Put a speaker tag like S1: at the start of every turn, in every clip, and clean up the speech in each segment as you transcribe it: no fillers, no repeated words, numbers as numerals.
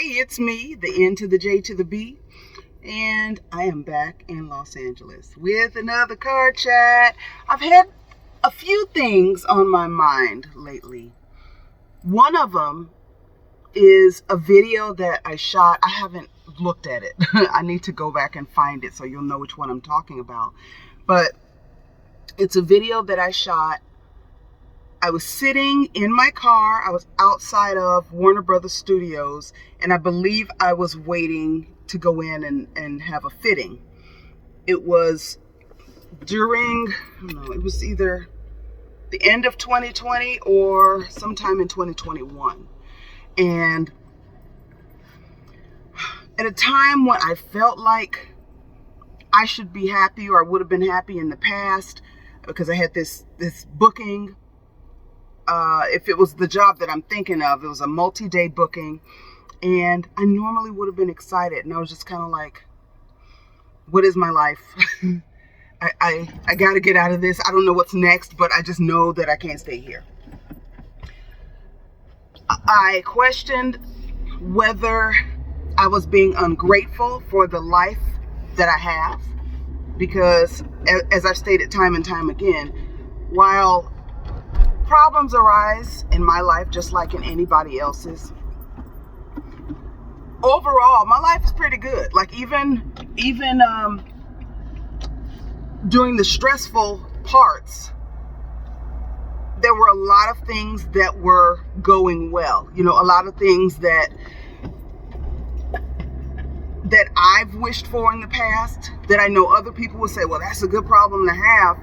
S1: it's me, the N to the J to the B, and I am back in Los Angeles with another car chat. I've had a few things on my mind lately. One of them is a video that I shot. I haven't looked at it. I need to go back and find it so you'll know which one I'm talking about. But it's a video that I shot. I was sitting in my car. I was outside of Warner Brothers Studios, and I believe I was waiting to go in and have a fitting. It was during, I don't know, it was either the end of 2020 or sometime in 2021. And at a time when I felt like I should be happy, or I would have been happy in the past, because I had this booking. If it was the job that I'm thinking of, it was a multi-day booking, and I normally would have been excited, and I was just kind of like, what is my life? I got to get out of this. I don't know what's next, but I just know that I can't stay here. I questioned whether I was being ungrateful for the life that I have, because as I've stated time and time again, while problems arise in my life just like in anybody else's, overall my life is pretty good. Like even during the stressful parts, there were a lot of things that were going well. You know, a lot of things that I've wished for in the past that I know other people would say, well, that's a good problem to have.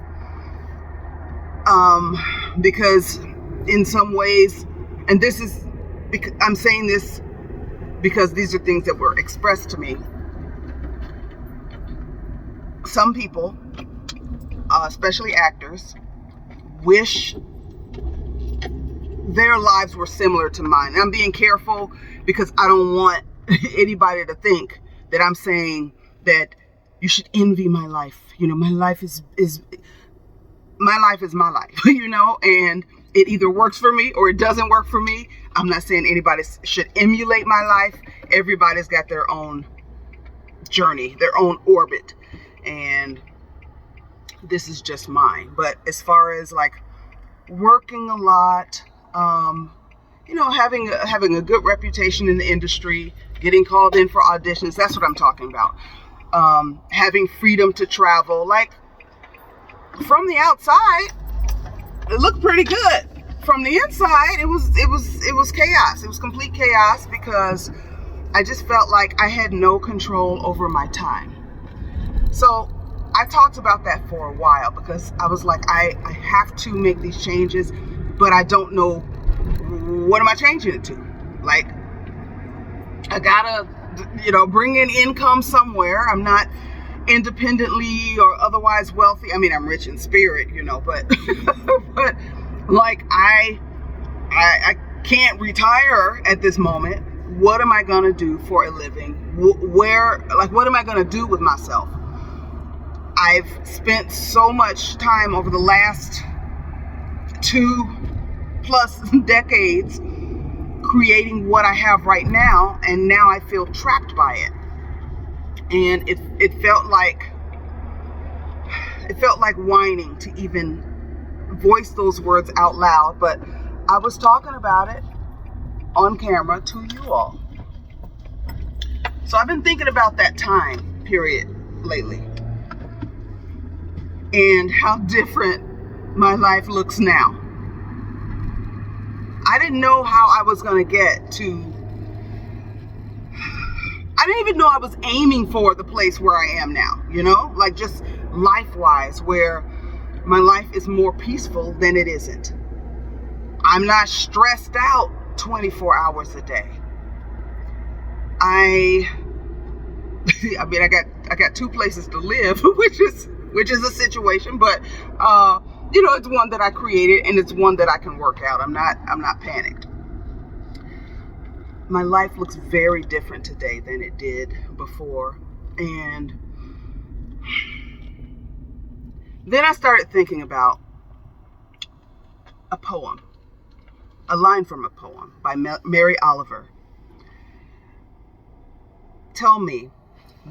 S1: Because in some ways, and this is, because I'm saying this because these are things that were expressed to me. Some people, especially actors, wish their lives were similar to mine. And I'm being careful because I don't want anybody to think that I'm saying that you should envy my life. You know, my life is my life is my life, you know, and it either works for me or it doesn't work for me. I'm not saying anybody should emulate my life. Everybody's got their own journey, their own orbit, and this is just mine. But as far as like working a lot, you know, having a good reputation in the industry, getting called in for auditions, that's what I'm talking about. Having freedom to travel, like, from the outside, it looked pretty good. From the inside, it was chaos. It was complete chaos because I just felt like I had no control over my time. So I talked about that for a while because I was like, I have to make these changes, but I don't know what am I changing it to. Like, I gotta, you know, bring in income somewhere. I'm not independently or otherwise wealthy. I mean, I'm rich in spirit, you know, but but like I can't retire at this moment. What am I gonna do for a living? What am I gonna do with myself? I've spent so much time over the last 2+ decades creating what I have right now, and now I feel trapped by it. And it felt like whining to even voice those words out loud, but I was talking about it on camera to you all. So I've been thinking about that time period lately and how different my life looks now. I didn't know how I was going to get to, I didn't even know I was aiming for the place where I am now, you know, like just life-wise, where my life is more peaceful than it isn't. I'm not stressed out 24 hours a day. I mean, I got 2 places to live, which is a situation, but you know, it's one that I created and it's one that I can work out. I'm not panicked. My life looks very different today than it did before. And then I started thinking about a poem, a line from a poem by Mary Oliver. Tell me,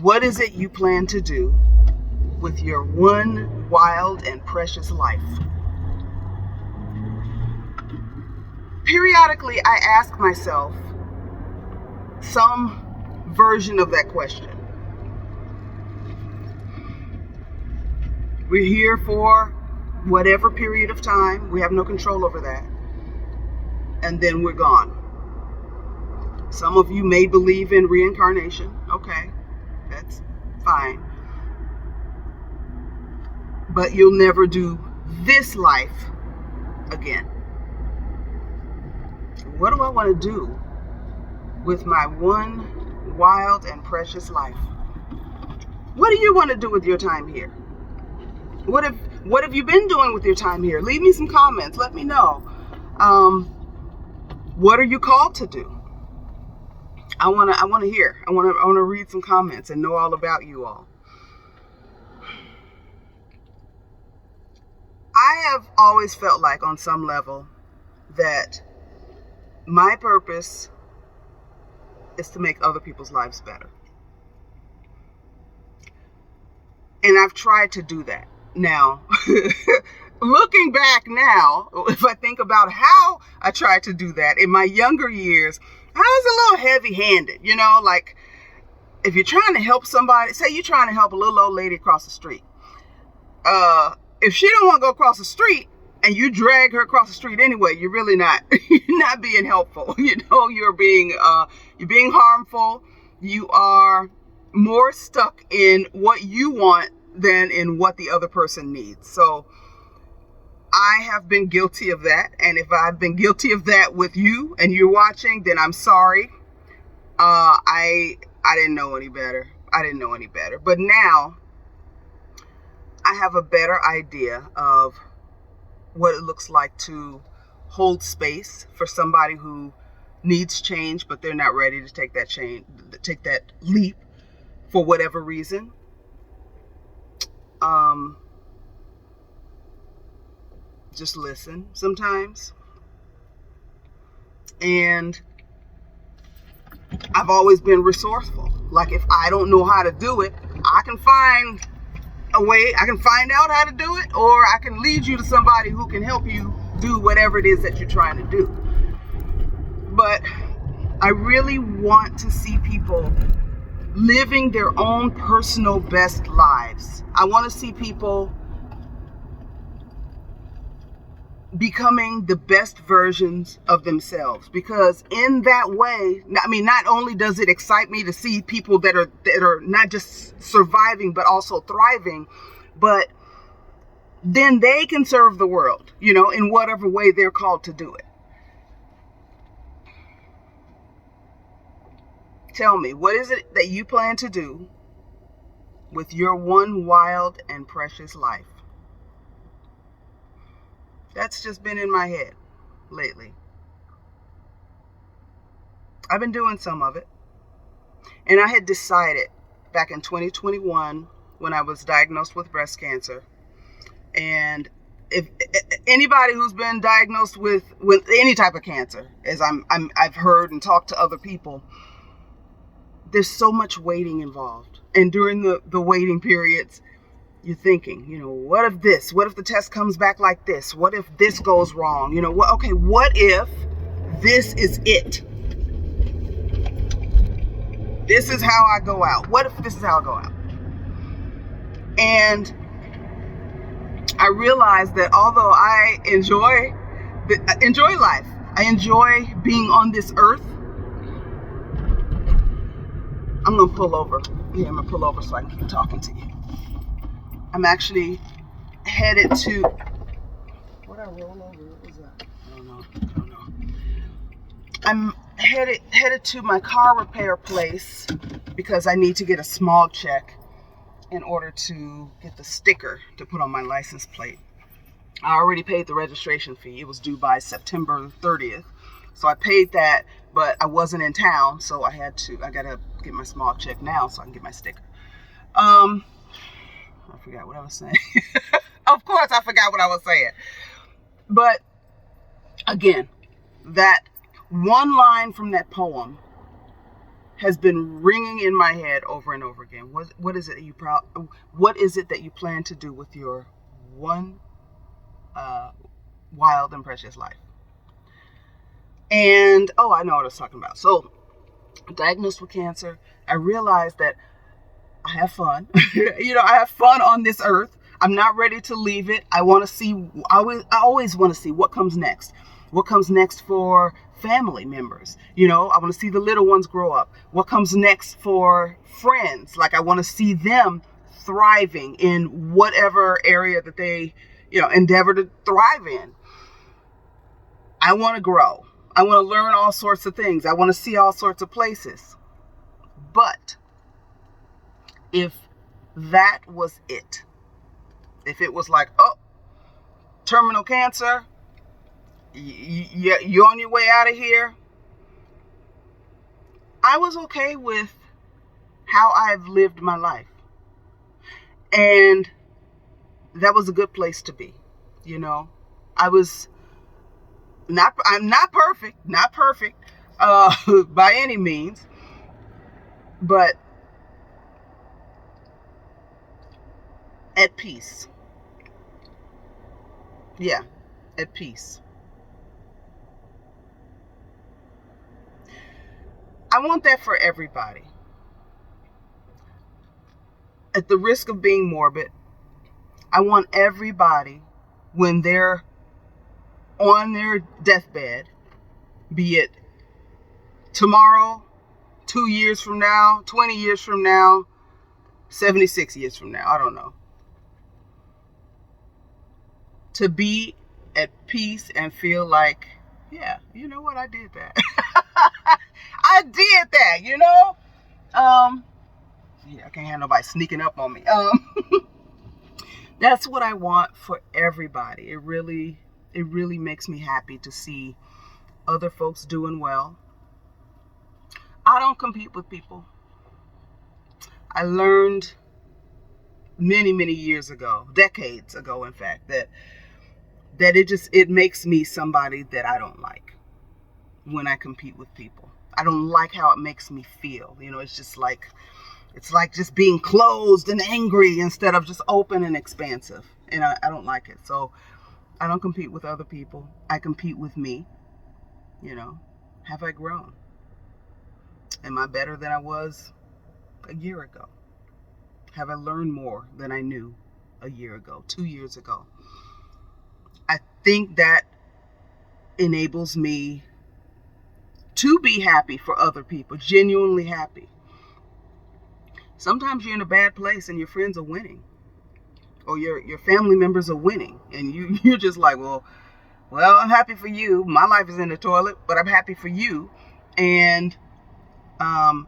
S1: what is it you plan to do with your one wild and precious life? Periodically, I ask myself some version of that question. We're here for whatever period of time. We have no control over that. And then we're gone. Some of you may believe in reincarnation. Okay, that's fine. But you'll never do this life again. What do I want to do with my one wild and precious life? What do you want to do with your time here? What have you been doing with your time here? Leave me some comments. Let me know. What are you called to do? I want to hear. I want to read some comments and know all about you all. I have always felt like on some level that my purpose is to make other people's lives better. And I've tried to do that. Now, looking back now, if I think about how I tried to do that in my younger years, I was a little heavy-handed, like if you're trying to help somebody, say you're trying to help a little old lady across the street. If she don't want to go across the street and you drag her across the street anyway, you're really not being helpful. You're being harmful. You are more stuck in what you want than in what the other person needs. So I have been guilty of that. And if I've been guilty of that with you and you're watching, then I'm sorry. I didn't know any better. But now I have a better idea of what it looks like to hold space for somebody who needs change, but they're not ready to take that leap for whatever reason. Just listen sometimes. And I've always been resourceful. Like if I don't know how to do it, I can find a way. I can find out how to do it, or I can lead you to somebody who can help you do whatever it is that you're trying to do. But I really want to see people living their own personal best lives. I want to see people becoming the best versions of themselves, because in that way, not only does it excite me to see people that are not just surviving but also thriving, but then they can serve the world, in whatever way they're called to do it. Tell me, what is it that you plan to do with your one wild and precious life? That's just been in my head lately. I've been doing some of it. And I had decided back in 2021 when I was diagnosed with breast cancer. And if anybody who's been diagnosed with any type of cancer, as I've heard and talked to other people, there's so much waiting involved. And during the waiting periods, you're thinking, what if the test comes back like this? What if this goes wrong? What if this is it? This is how I go out. What if this is how I go out? And I realized that although I enjoy life, I enjoy being on this earth. I'm going to pull over. Yeah, I'm going to pull over so I can keep talking to you. I'm actually headed to... What I roll over? What was that? I don't know. I'm headed to my car repair place because I need to get a small check in order to get the sticker to put on my license plate. I already paid the registration fee. It was due by September 30th. So I paid that, but I wasn't in town, so I gotta get my small check now so I can get my sticker. I forgot what I was saying. Of course I forgot what I was saying. But again, that one line from that poem has been ringing in my head over and over again. What is it that you plan to do with your one wild and precious life? And I know what I was talking about. So, diagnosed with cancer, I realized that I have fun. I have fun on this earth. I'm not ready to leave it. I want to see. I always want to see what comes next. What comes next for family members? I want to see the little ones grow up. What comes next for friends? Like, I want to see them thriving in whatever area that they, endeavor to thrive in. I want to grow. I want to learn all sorts of things. I want to see all sorts of places. But if that was it, if it was like, terminal cancer, you're on your way out of here, I was okay with how I've lived my life. And that was a good place to be. I'm not perfect by any means, but at peace. Yeah, at peace. I want that for everybody. At the risk of being morbid, I want everybody, when they're on their deathbed, be it tomorrow, 2 years from now, 20 years from now, 76 years from now, I don't know, to be at peace and feel like, yeah, you know what, I did that. I did that, yeah, I can't have nobody sneaking up on me. That's what I want for everybody. It really makes me happy to see other folks doing well. I don't compete with people. I learned many, many years ago, decades ago, in fact, that it makes me somebody that I don't like when I compete with people. I don't like how it makes me feel. It's like just being closed and angry instead of just open and expansive. And I don't like it. So I don't compete with other people. I compete with me. Have I grown? Am I better than I was a year ago? Have I learned more than I knew a year ago, 2 years ago? I think that enables me to be happy for other people, genuinely happy. Sometimes you're in a bad place and your friends are winning, or your family members are winning, and you're just like, well, I'm happy for you. My life is in the toilet, but I'm happy for you. And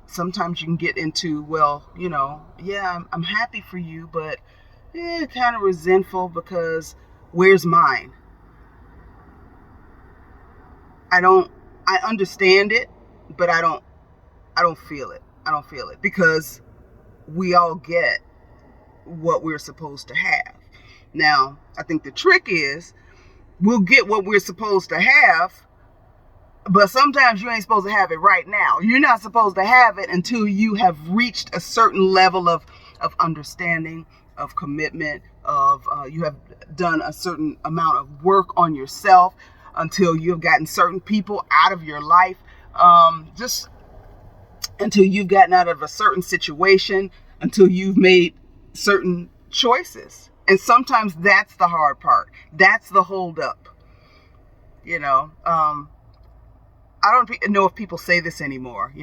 S1: sometimes you can get into, yeah, I'm happy for you, but kind of resentful because where's mine? I understand it, but I don't feel it. I don't feel it because we all get what we're supposed to have. Now, I think the trick is we'll get what we're supposed to have, but sometimes you ain't supposed to have it right now. You're not supposed to have it until you have reached a certain level of understanding, of commitment, of you have done a certain amount of work on yourself, until you've gotten certain people out of your life, just until you've gotten out of a certain situation, until you've made certain choices. And sometimes that's the hard part. That's the holdup. I don't know if people say this anymore.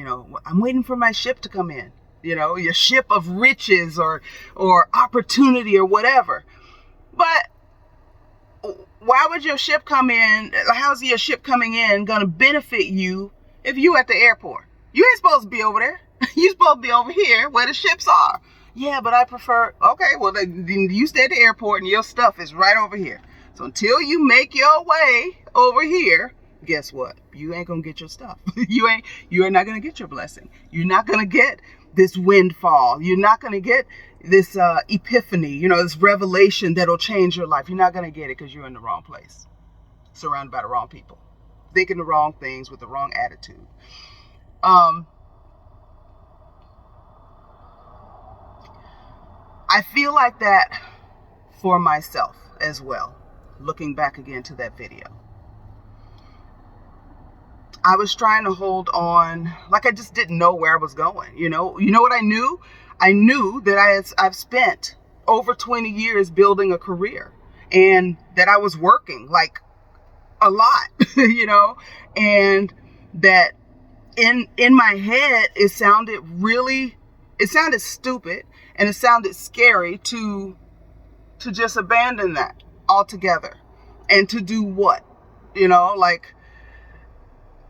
S1: I'm waiting for my ship to come in. Your ship of riches or opportunity or whatever. But why would your ship come in? How's your ship coming in going to benefit you if you at the airport? You ain't supposed to be over there. You're supposed to be over here where the ships are. Yeah, but I prefer. Okay, well, then you stay at the airport and your stuff is right over here. So until you make your way over here, guess what? You ain't going to get your stuff. You are not going to get your blessing. You're not going to get this windfall. You're not going to get this epiphany, this revelation that'll change your life. You're not going to get it because you're in the wrong place, surrounded by the wrong people, thinking the wrong things with the wrong attitude. I feel like that for myself as well. Looking back again to that video, I was trying to hold on, like I just didn't know where I was going. You know what I knew? I knew that I've spent over 20 years building a career, and that I was working like a lot, and that in my head it sounded stupid, and it sounded scary to just abandon that altogether. And to do what? Like,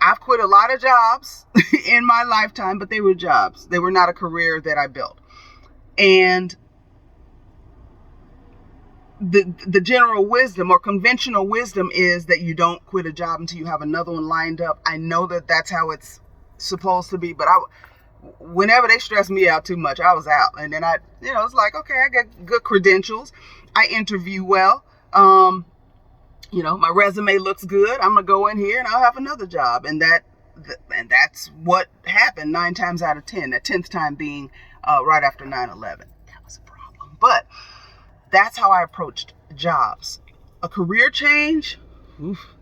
S1: I've quit a lot of jobs in my lifetime, but they were jobs. They were not a career that I built. And the general wisdom or conventional wisdom is that you don't quit a job until you have another one lined up. I know that that's how it's supposed to be, but whenever they stressed me out too much, I was out. And then it's like, okay, I got good credentials. I interview well. My resume looks good. I'm going to go in here and I'll have another job. And that's what happened 9 times out of 10. The 10th time being right after 9/11. That was a problem. But that's how I approached jobs. A career change? Oof.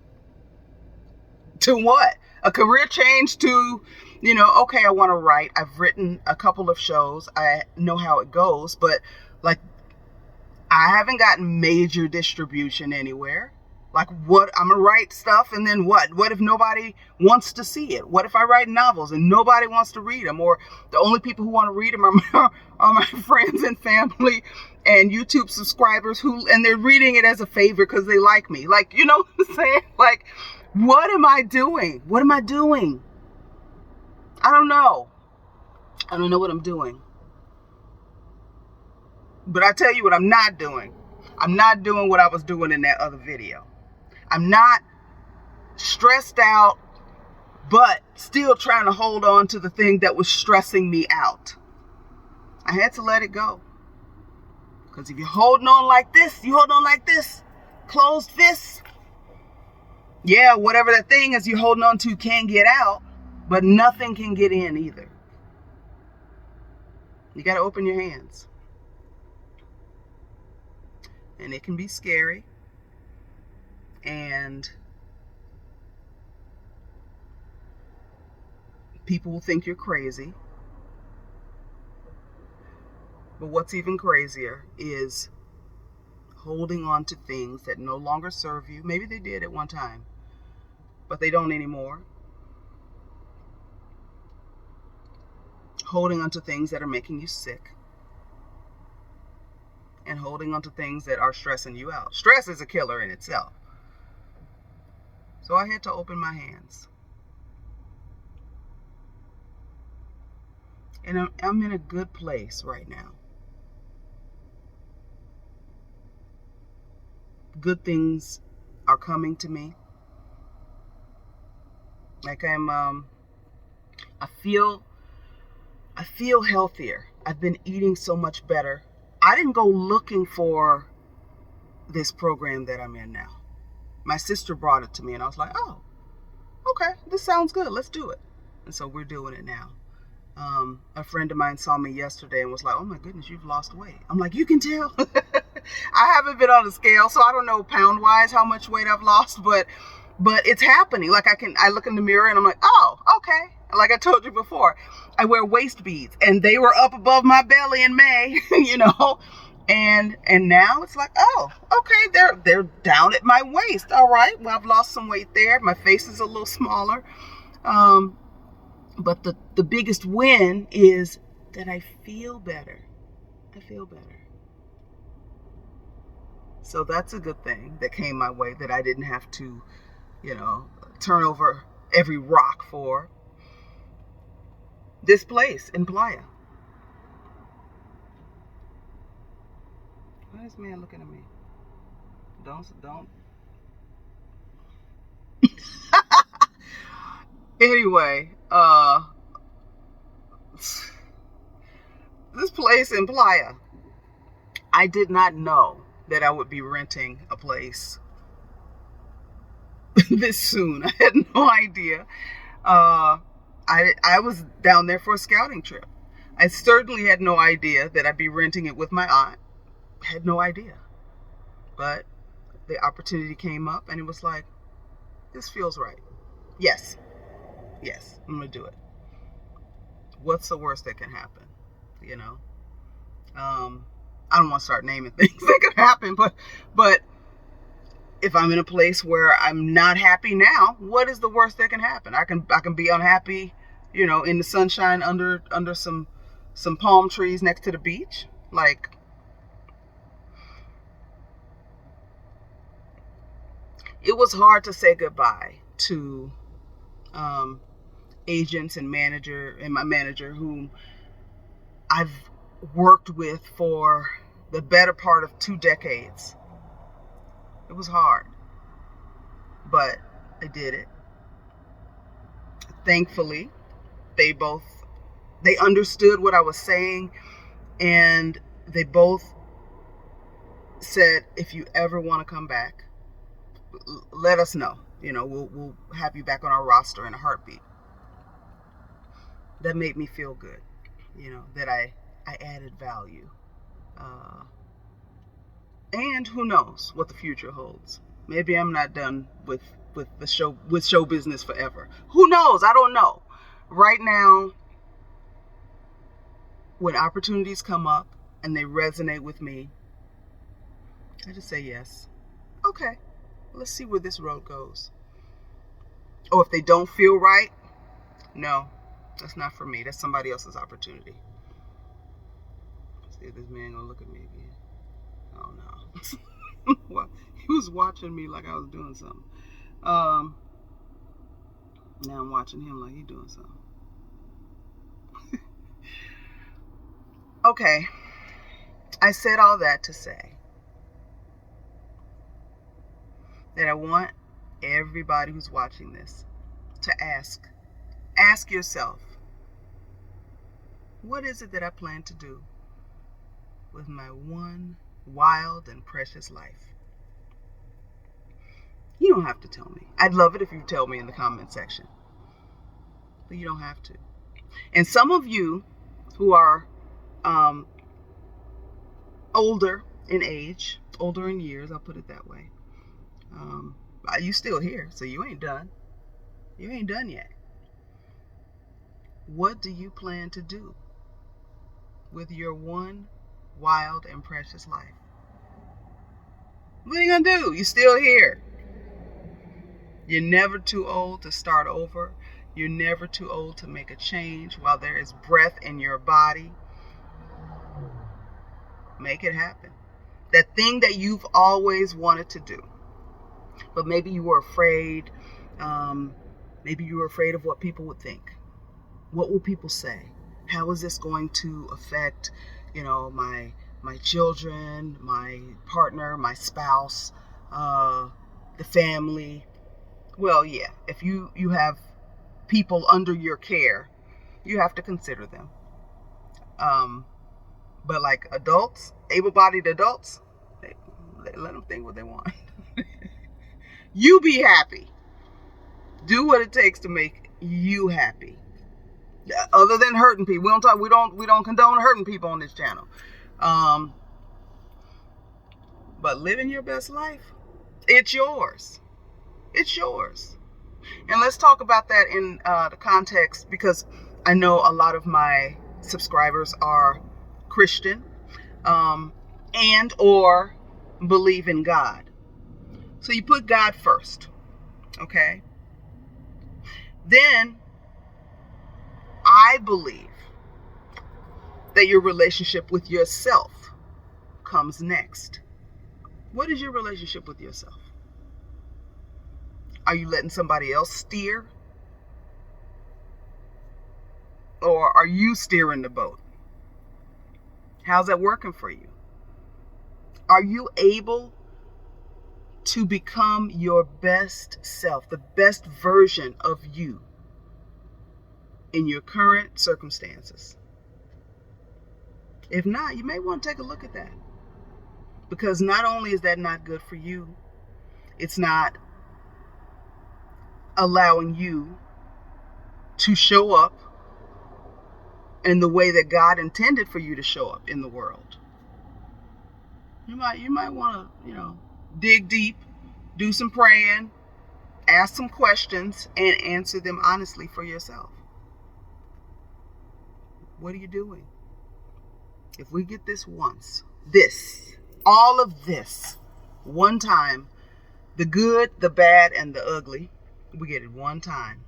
S1: To what? A career change to, okay, I want to write. I've written a couple of shows. I know how it goes. But, like, I haven't gotten major distribution anywhere. Like, what? I'm going to write stuff, and then what? What if nobody wants to see it? What if I write novels and nobody wants to read them? Or the only people who want to read them are my friends and family and YouTube subscribers and they're reading it as a favor because they like me. Like, you know what I'm saying? Like, what am I doing? What am I doing? I don't know. I don't know what I'm doing. But I tell you what I'm not doing. I'm not doing what I was doing in that other video. I'm not stressed out, but still trying to hold on to the thing that was stressing me out. I had to let it go. Because if you're holding on like this, closed fists, yeah, whatever that thing is you're holding on to can't get out, but nothing can get in either. You got to open your hands. And it can be scary. And people will think you're crazy. But what's even crazier is holding on to things that no longer serve you. Maybe they did at one time, but they don't anymore. Holding on to things that are making you sick. And holding on to things that are stressing you out. Stress is a killer in itself. So I had to open my hands. And I'm in a good place right now. Good things are coming to me. Like I feel healthier. I've been eating so much better. I didn't go looking for this program that I'm in now. My sister brought it to me and I was like, oh, okay, this sounds good. Let's do it. And so we're doing it now. A friend of mine saw me yesterday and was like, oh my goodness, you've lost weight. I'm like, you can tell. I haven't been on the scale, so I don't know pound wise how much weight I've lost, but it's happening. Like I look in the mirror and I'm like, oh, okay. Like I told you before, I wear waist beads and they were up above my belly in May, and now it's like, oh, okay, they're down at my waist. All right. Well, I've lost some weight there. My face is a little smaller. But the biggest win is that I feel better. I feel better. So that's a good thing that came my way that I didn't have to, turn over every rock for. This place in Playa. Why is this man looking at me? Don't. Anyway, this place in Playa, I did not know that I would be renting a place this soon. I had no idea. I was down there for a scouting trip. I certainly had no idea that I'd be renting it with my aunt. Had no idea. But the opportunity came up and it was like, this feels right. Yes, I'm going to do it. What's the worst that can happen? You know? I don't want to start naming things that could happen, but if I'm in a place where I'm not happy now, what is the worst that can happen? I can be unhappy, in the sunshine under some palm trees next to the beach. Like, it was hard to say goodbye to agents and my manager whom I've worked with for the better part of 2 decades. It was hard, but I did it. Thankfully, they understood what I was saying, and they both said, if you ever want to come back, let us know. We'll have you back on our roster in a heartbeat. That made me feel good, that I added value. And who knows what the future holds. Maybe I'm not done with show business forever. Who knows? I don't know. Right now, when opportunities come up and they resonate with me, I just say yes. Okay, let's see where this road goes. Or if they don't feel right, no, that's not for me. That's somebody else's opportunity. See if this man gonna look at me again. Oh no. Well, he was watching me like I was doing something. Now I'm watching him like he's doing something. Okay. I said all that to say that I want everybody who's watching this to ask yourself, what is it that I plan to do with my one wild and precious life? You don't have to tell me. I'd love it if you tell me in the comment section, but you don't have to. And some of you who are older in age, older in years, I'll put it that way. You still here, so you ain't done. You ain't done yet. What do you plan to do with your one wild and precious life? What are you gonna do? You're still here. You're never too old to start over. You're never too old to make a change while there is breath in your body. Make it happen. That thing that you've always wanted to do, but maybe you were afraid. Maybe you were afraid of what people would think. What will people say? How is this going to affect, my children, my partner, my spouse, the family? Well, yeah, if you have people under your care, you have to consider them. But like adults, able-bodied adults, let them think what they want. You be happy. Do what it takes to make you happy. Other than hurting people, we don't condone hurting people on this channel. But living your best life, it's yours. It's yours. And let's talk about that in the context, because I know a lot of my subscribers are Christian and or believe in God. So you put God first, okay? Then I believe that your relationship with yourself comes next. What is your relationship with yourself? Are you letting somebody else steer? Or are you steering the boat? How's that working for you? Are you able to become your best self, the best version of you in your current circumstances? If not, you may want to take a look at that. Because not only is that not good for you, it's not allowing you to show up in the way that God intended for you to show up in the world. You might want to, dig deep, do some praying, ask some questions, and answer them honestly for yourself. What are you doing? If we get this once, all of this, one time, the good, the bad, and the ugly, we get it one time.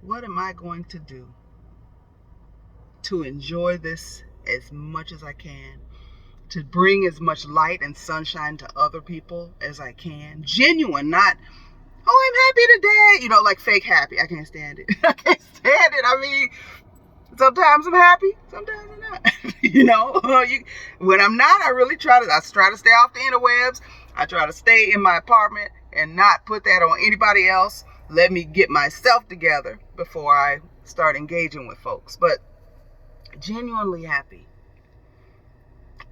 S1: What am I going to do to enjoy this as much as I can? To bring as much light and sunshine to other people as I can? Genuine, not, oh, I'm happy today. Like fake happy. I can't stand it. I can't stand it. I mean, sometimes I'm happy, sometimes I'm not. When I'm not, I try to stay off the interwebs. I try to stay in my apartment and not put that on anybody else. Let me get myself together before I start engaging with folks. But genuinely happy.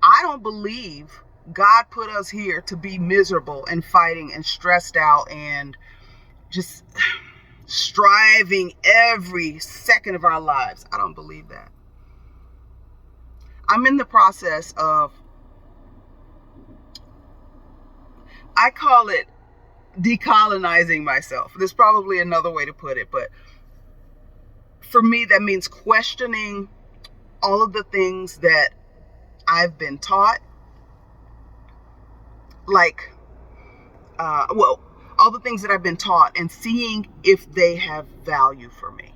S1: I don't believe God put us here to be miserable and fighting and stressed out and just striving every second of our lives. I don't believe that. I'm in the process of, I call it decolonizing myself. There's probably another way to put it, but for me, that means questioning all of the things that I've been taught, all the things that I've been taught, and seeing if they have value for me.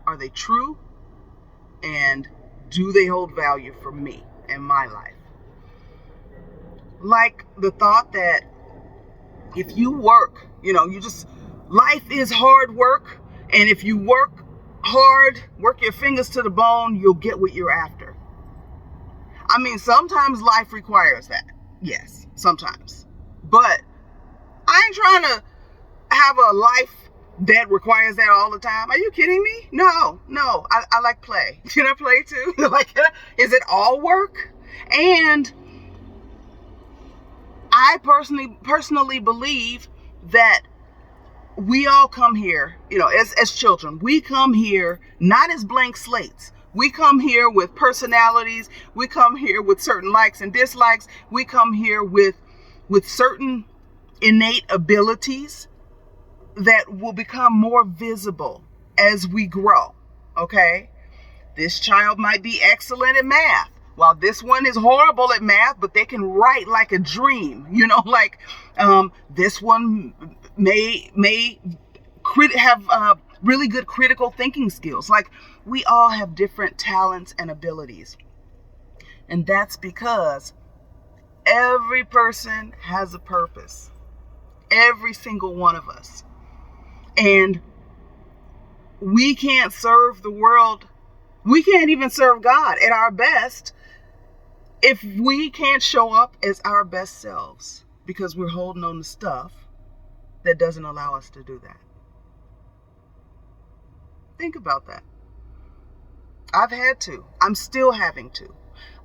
S1: Are they true? And do they hold value for me and my life? Like the thought that if you work, life is hard work. And if you work hard, work your fingers to the bone, you'll get what you're after. I mean, sometimes life requires that. Yes, sometimes. But I ain't trying to have a life that requires that all the time. Are you kidding me? No. I like play. Can I play too? Is it all work? And I personally believe that we all come here, as children, we come here not as blank slates. We come here with personalities. We come here with certain likes and dislikes. We come here with certain innate abilities that will become more visible as we grow. Okay? This child might be excellent at math, while this one is horrible at math, but they can write like a dream. This one may have really good critical thinking skills. We all have different talents and abilities. And that's because every person has a purpose. Every single one of us. And we can't serve the world. We can't even serve God at our best if we can't show up as our best selves, because we're holding on to stuff that doesn't allow us to do that. Think about that. I've had to. I'm still having to.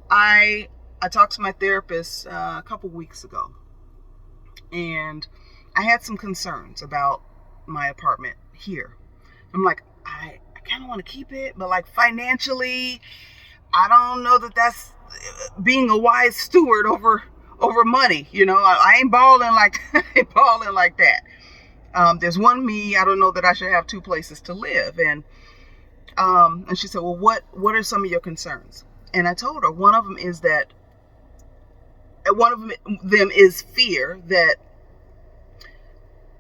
S1: I talked to my therapist a couple weeks ago, and I had some concerns about my apartment here. I'm like, I kind of want to keep it, but financially, I don't know that that's being a wise steward over money. I ain't balling like that. There's one me. I don't know that I should have two places to live. And she said, well, what are some of your concerns? And I told her one of them is fear that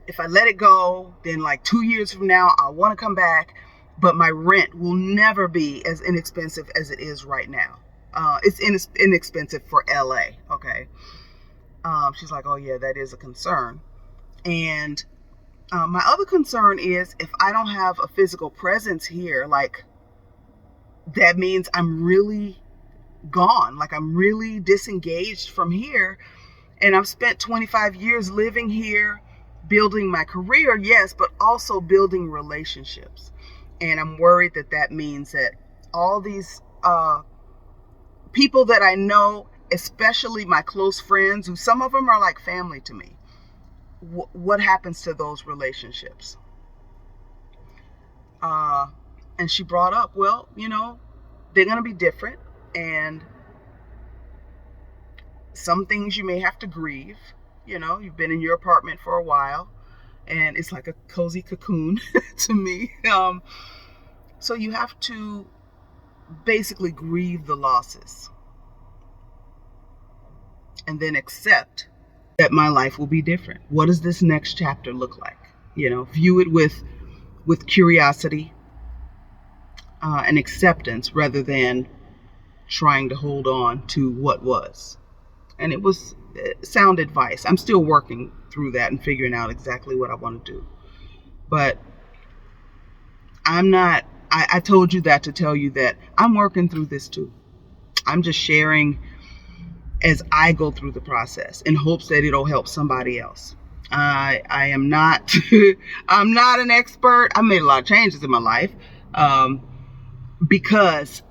S1: if I let it go, then 2 years from now, I want to come back, but my rent will never be as inexpensive as it is right now. It's inexpensive for LA. Okay. She's like, oh yeah, that is a concern. And my other concern is if I don't have a physical presence here, that means I'm really gone. I'm really disengaged from here. And I've spent 25 years living here, building my career, yes, but also building relationships. And I'm worried that means that all these people that I know, especially my close friends, who some of them are like family to me, what happens to those relationships? And she brought up, well, they're going to be different. And some things you may have to grieve. You've been in your apartment for a while, and it's like a cozy cocoon to me. So you have to basically grieve the losses and then accept that my life will be different. What does this next chapter look like? View it with curiosity and acceptance rather than trying to hold on to what was. And it was sound advice. I'm still working through that and figuring out exactly what I want to do. But I told you that to tell you that I'm working through this too. I'm just sharing as I go through the process in hopes that it'll help somebody else. I am not, I'm not an expert. I made a lot of changes in my life because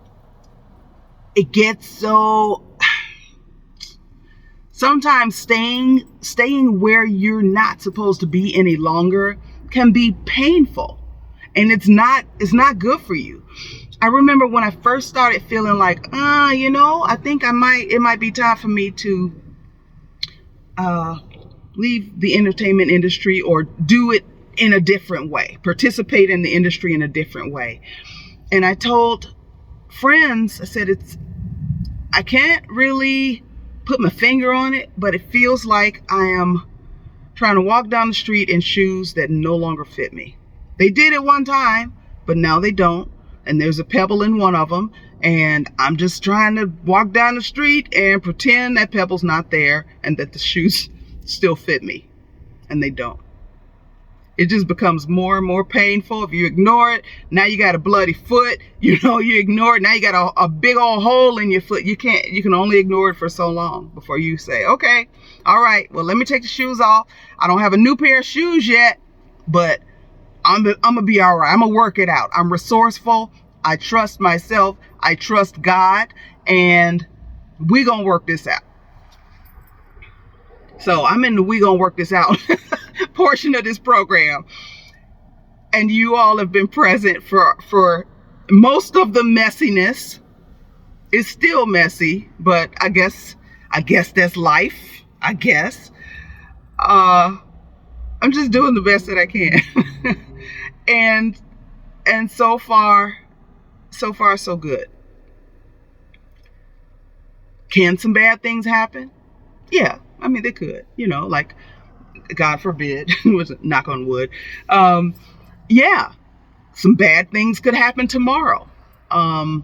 S1: it gets so, sometimes staying where you're not supposed to be any longer can be painful, and it's not good for you. I remember when I first started feeling like, I think it might be time for me to leave the entertainment industry or do it in a different way, participate in the industry in a different way. And I told friends, I said, I can't really put my finger on it, but it feels like I am trying to walk down the street in shoes that no longer fit me. They did at one time, but now they don't. And there's a pebble in one of them. And I'm just trying to walk down the street and pretend that pebble's not there and that the shoes still fit me. And they don't. It just becomes more and more painful. If you ignore it, now you got a bloody foot. You ignore it. Now you got a big old hole in your foot. You can only ignore it for so long before you say, okay, all right, well, let me take the shoes off. I don't have a new pair of shoes yet, but I'm going to be all right. I'm going to work it out. I'm resourceful. I trust myself. I trust God, and we're going to work this out. So I'm in the we gonna work this out portion of this program. And you all have been present for most of the messiness. It's still messy, but I guess that's life, I guess. I'm just doing the best that I can. and so far so good. Can some bad things happen? Yeah. I mean, they could, like, God forbid, was knock on wood. Yeah, some bad things could happen tomorrow. And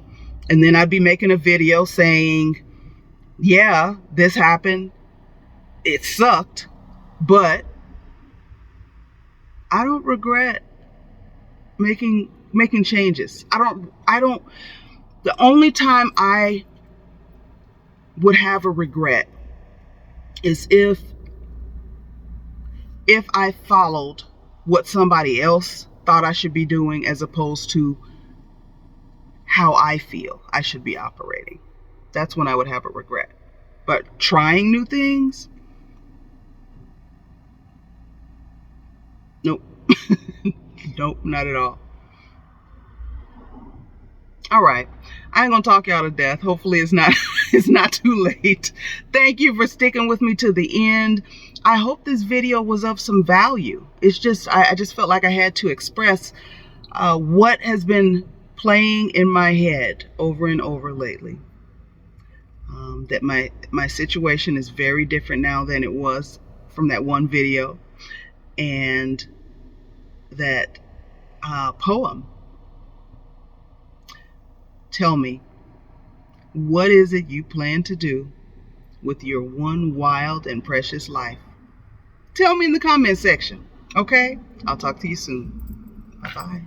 S1: then I'd be making a video saying, yeah, this happened. It sucked, but I don't regret making changes. I don't, the only time I would have a regret is if I followed what somebody else thought I should be doing as opposed to how I feel I should be operating. That's when I would have a regret. But trying new things? Nope. Nope, not at all. All right. I ain't gonna talk y'all to death. Hopefully it's not too late. Thank you for sticking with me to the end. I hope this video was of some value. It's just, I just felt like I had to express what has been playing in my head over and over lately. That my situation is very different now than it was from that one video. And that poem. Tell me, what is it you plan to do with your one wild and precious life? Tell me in the comment section, okay? I'll talk to you soon. Bye-bye.